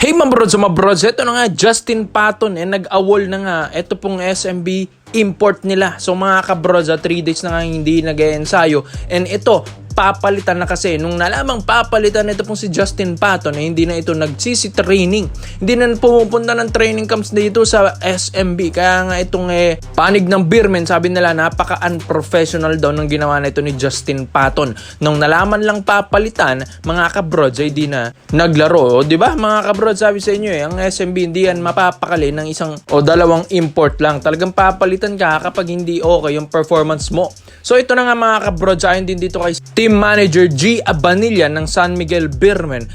Hey mga brods, ito na nga, Justin Patton, nag-awol na nga, ito pong SMB import nila. So mga kabrods, 3 days na nga hindi nag-ensayo, and ito, papalitan na kasi. Nung nalamang papalitan ito pong si Justin Patton, hindi na ito nagsisi-training. Hindi na pumupunta ng training camps dito sa SMB. Kaya nga itong panig ng Beermen, sabi nila napaka-unprofessional daw ng ginawa na ito ni Justin Patton. Nung nalaman lang papalitan, mga kabrods ay di na naglaro. O diba mga kabrods, sabi sa inyo ang SMB hindi yan mapapakali ng isang o dalawang import lang. Talagang papalitan ka kapag hindi okay yung performance mo. So ito na nga mga kabrods, ayon din dito kay Team Manager G. Abanilla ng San Miguel Beermen,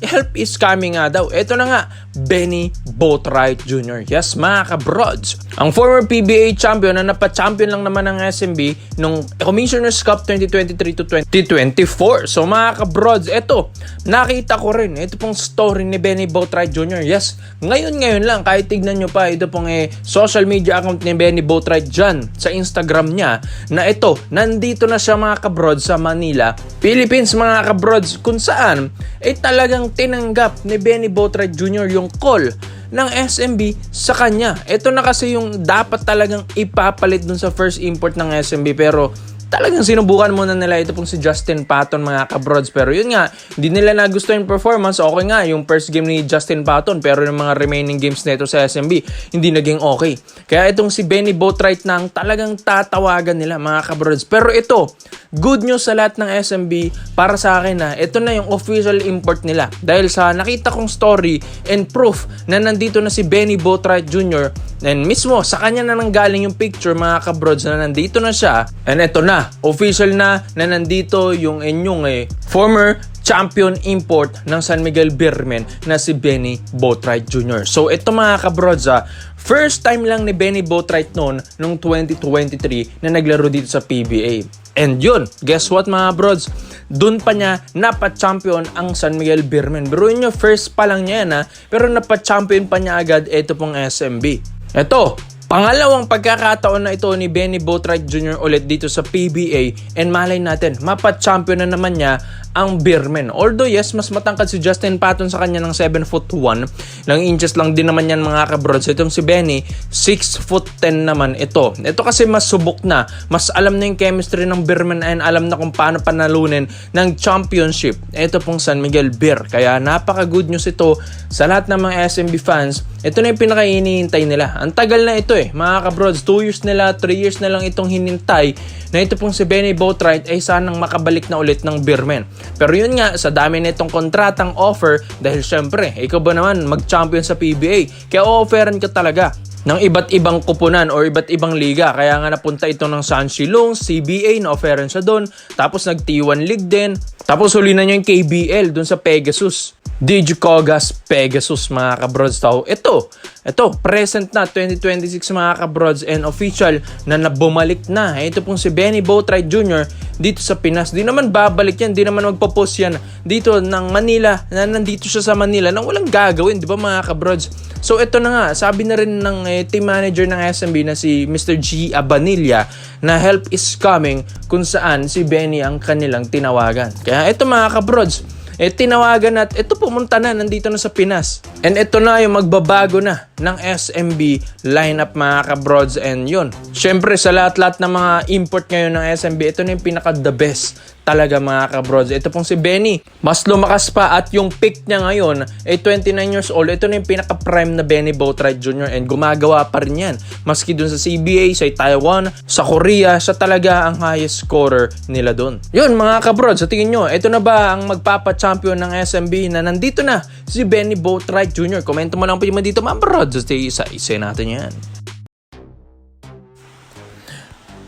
help is coming nga daw. Ito na nga, Benny Boatwright Jr. Yes mga kabrods, ang former PBA champion na napa-champion lang naman ng SMB nung Commissioner's Cup 2023 to 2024. So mga kabrods, ito, nakita ko rin, ito pong story ni Benny Boatwright Jr. Yes, ngayon lang, kahit tignan nyo pa, ito pong social media account ni Benny Boatwright dyan sa Instagram niya, na ito, nandito na siya mga kabrods sa Manila, Philippines mga kabrods, kung saan talagang tinanggap ni Benny Boatwright Jr. yung call ng SMB sa kanya. Ito na kasi yung dapat talagang ipapalit dun sa first import ng SMB, pero talagang sinubukan muna nila ito pong si Justin Patton mga kabrods. Pero yun nga, hindi nila nagustuhan yung performance. Okay nga yung first game ni Justin Patton, pero yung mga remaining games nito sa SMB hindi naging okay. Kaya itong si Benny Boatwright na ang talagang tatawagan nila mga kabrods. Pero ito, good news sa lahat ng SMB para sa akin na ito na yung official import nila. Dahil sa nakita kong story and proof na nandito na si Benny Boatwright Jr. and mismo sa kanya na nanggaling yung picture mga kabrods na nandito na siya. And ito na, official na nandito yung inyong former champion import ng San Miguel Beermen na si Benny Boatwright Jr. So ito mga kabrods, first time lang ni Benny Boatwright noon nung 2023 na naglaro dito sa PBA. And yun, guess what mga brods? Doon pa niya napa-champion ang San Miguel Beermen. Biruin nyo, first pa lang niya yan pero napa-champion pa niya agad ito pong SMB. Ito, pangalawang pagkakataon na ito ni Benny Boatwright Jr. ulit dito sa PBA, and malay natin, mapa-champion na naman niya ang Beermen. Although yes, mas matangkad si Justin Patton sa kanya ng 7'1", lang inches lang din naman yan mga kabrods. Itong si Benny, 6'10" naman ito. Ito kasi mas subok na, mas alam na yung chemistry ng Beermen and alam na kung paano panalunin ng championship. Ito pong San Miguel Beer. Kaya napaka good news ito sa lahat ng mga SMB fans. Ito na yung pinaka-hinihintay nila. Ang tagal na ito mga kabrods, 2 years nila, 3 years na lang itong hinintay na ito pong si Benny Boatwright ay sanang makabalik na ulit ng Beermen. Pero yun nga, sa dami na itong kontratang offer, dahil syempre, ikaw ba naman mag-champion sa PBA, kaya offeran ka talaga ng iba't ibang kupunan o iba't ibang liga. Kaya nga napunta ito ng San Shilong, CBA, na-offeran siya doon. Tapos nag-T1 League din. Tapos huli na niya yung KBL doon sa Pegasus. Digicogas Pegasus mga kabrods tao. Ito, present na 2026 mga kabrods, and official na bumalik na. Ito pong si Benny Boatwright Jr. dito sa Pinas. Di naman babalik yan, di naman magpo-post yan dito ng Manila, na nandito siya sa Manila nang walang gagawin, di ba mga kabrods? So ito na nga, sabi na rin ng team manager ng SMB na si Mr. G. Abanilla na help is coming, kung saan si Benny ang kanilang tinawagan. Kaya ito mga kabrods, tinawagan at ito pumunta na, nandito na sa Pinas. And ito na yung magbabago na ng SMB lineup mga kabrods, and yun. Syempre sa lahat-lahat ng mga import ngayon ng SMB, ito na yung pinaka-the best talaga mga kabrods. Ito pong si Benny, mas lumakas pa at yung pick niya ngayon ay 29 years old. Ito na yung pinaka-prime na Benny Boatwright Jr. and gumagawa pa rin yan. Maski dun sa CBA, sa Taiwan, sa Korea, siya talaga ang highest scorer nila dun. Yun mga kabrods, sa tingin nyo, ito na ba ang magpapa-champion ng SMB na nandito na si Benny Boatwright Jr.? Komento mo lang po yung dito mga kabrods. Isa natin yan.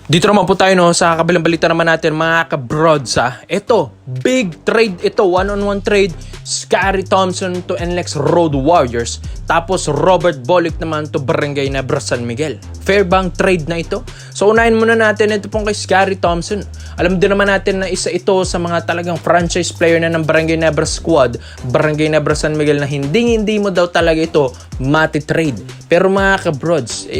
Dito naman po tayo sa kabilang balita naman natin mga kabrods. Ito, big trade ito, one-on-one trade. Scary Thompson to NLEX Road Warriors. Tapos Robert Bolick naman to Barangay Nebras San Miguel. Fair bang trade na ito? So unahin muna natin ito pong kay Scary Thompson. Alam din naman natin na isa ito sa mga talagang franchise player na ng Barangay Nebras squad, Barangay Nebras San Miguel, na hindi mo daw talaga ito mati-trade. Pero mga kabrods,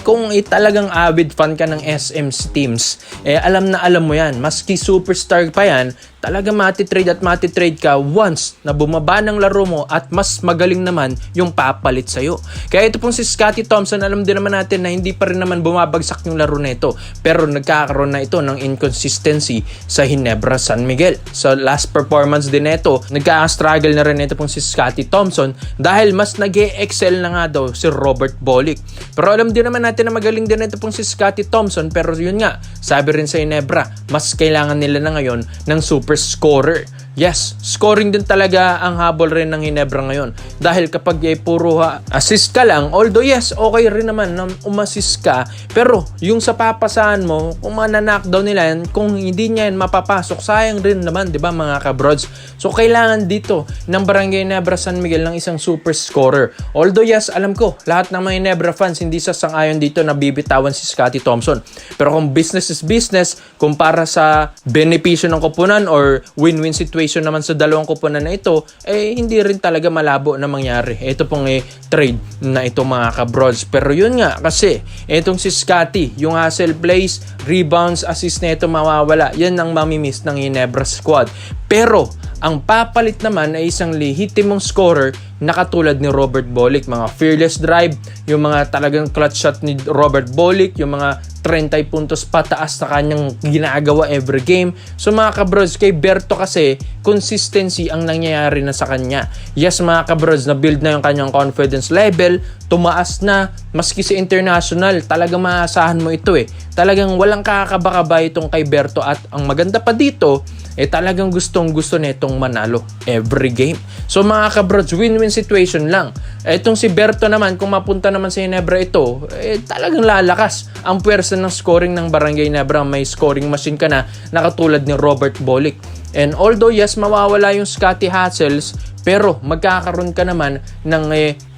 kung talagang avid fan ka ng SM teams, alam na alam mo yan. Maski superstar pa yan, talaga matitrade at matitrade ka once na bumaba ng laro mo at mas magaling naman yung papalit sa'yo. Kaya ito pong si Scottie Thompson, alam din naman natin na hindi pa rin naman bumabagsak yung laro nito, pero nagkakaroon na ito ng inconsistency sa Ginebra San Miguel. Sa last performance din nito, nagka-struggle na rin ito pong si Scottie Thompson dahil mas nag-e-excel na nga daw si Robert Bolick. Pero alam din naman natin na magaling din ito pong si Scottie Thompson, pero yun nga, sabi rin sa Ginebra, mas kailangan nila na ngayon ng super scorer. Yes, scoring din talaga ang habol rin ng Ginebra ngayon. Dahil kapag puro assist ka lang, although yes, okay rin naman na umassist ka, pero yung sa papasahan mo, kung mananockdown nila yan, kung hindi niya yan mapapasok, sayang rin naman, di ba mga kabrods? So kailangan dito ng Barangay Ginebra San Miguel ng isang super scorer. Although yes, alam ko, lahat ng mga Ginebra fans hindi sasang-ayon dito na bibitawan si Scottie Thompson. Pero kung business is business, kung para sa benepisyo ng koponan or win-win situation naman sa dalawang koponan na ito, hindi rin talaga malabo na mangyari. Ito pong trade na ito mga kabrods. Pero yun nga, kasi itong si Scottie, yung hustle plays, rebounds, assist na ito mawawala. Yan ang mamimiss ng Ginebra squad. Pero ang papalit naman ay isang lehitimong scorer na katulad ni Robert Bolick. Mga fearless drive, yung mga talagang clutch shot ni Robert Bolick, yung mga 30 puntos pataas na kanyang ginagawa every game. So mga kabrods, kay Berto kasi consistency ang nangyayari na sa kanya. Yes mga kabrods, na-build na yung kanyang confidence level, tumaas na, maski sa international, talagang maasahan mo ito Talagang walang kakabaka itong kay Berto at ang maganda pa dito, talagang gustong-gusto nitong manalo every game. So mga kabrods, win-win situation lang. Itong si Berto naman, kung mapunta naman sa Ginebra ito, talagang lalakas ang pwersa ng scoring ng Barangay Ginebra. May scoring machine ka na katulad ni Robert Bolick. And although yes, mawawala yung Scottie Hassels, pero magkakaroon ka naman ng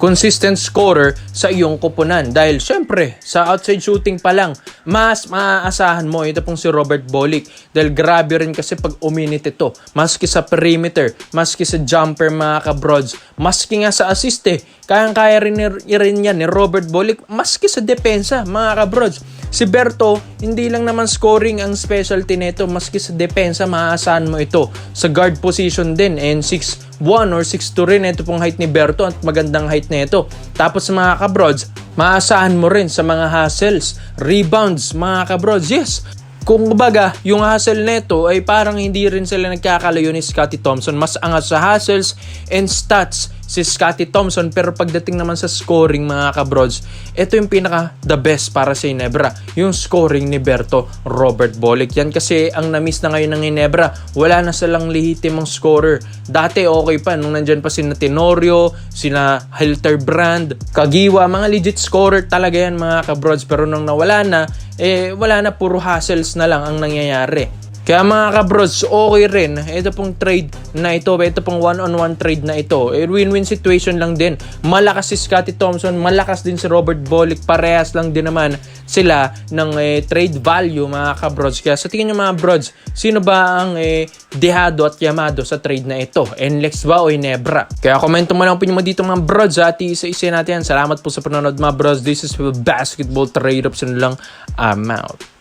consistent scorer sa iyong koponan. Dahil syempre, sa outside shooting pa lang, mas maaasahan mo ito pong si Robert Bolick. Dahil grabe rin kasi pag uminit ito. Maski sa perimeter, maski sa jumper mga kabrods, maski nga sa assist kayang-kaya rin yan ni Robert Bolick, maski sa depensa mga kabrods. Si Berto, hindi lang naman scoring ang specialty nito, maski sa depensa maaasahan mo ito. Sa guard position din, and 6'1 or 6'2 rin ito pong height ni Berto at magandang height na ito. Tapos mga kabrods, maaasahan mo rin sa mga hustles, rebounds mga kabrods. Yes, kung kumbaga, yung hustle neto ay parang hindi rin sila nagkakalayo ni Scottie Thompson. Mas angat sa hustles and stats si Scottie Thompson, pero pagdating naman sa scoring mga kabrods, ito yung pinaka the best para sa Ginebra, yung scoring ni Berto Robert Bolick. Yan kasi ang na-miss na ngayon ng Ginebra, wala na silang lehitimong scorer. Dati okay pa nung nandyan pa sina Tenorio, sina Hilterbrand, Kagiwa, mga legit scorer talaga yan mga kabrods. Pero nung nawala na, wala na, puro hassles na lang ang nangyayari. Kaya mga kabrods, okay rin. Ito pong trade na ito, ito pong one-on-one trade na ito, win-win situation lang din. Malakas si Scottie Thompson, malakas din si Robert Bolick. Parehas lang din naman sila ng trade value mga kabrods. Kaya sa tingin nyo mga brods, sino ba ang dehado at yamado sa trade na ito? NLEX ba o Ginebra? Kaya komento mo lang po nyo dito mga brods at isa-isa natin yan. Salamat po sa panonood mga brods. This is Basketball Trade Ups and lang. I'm out.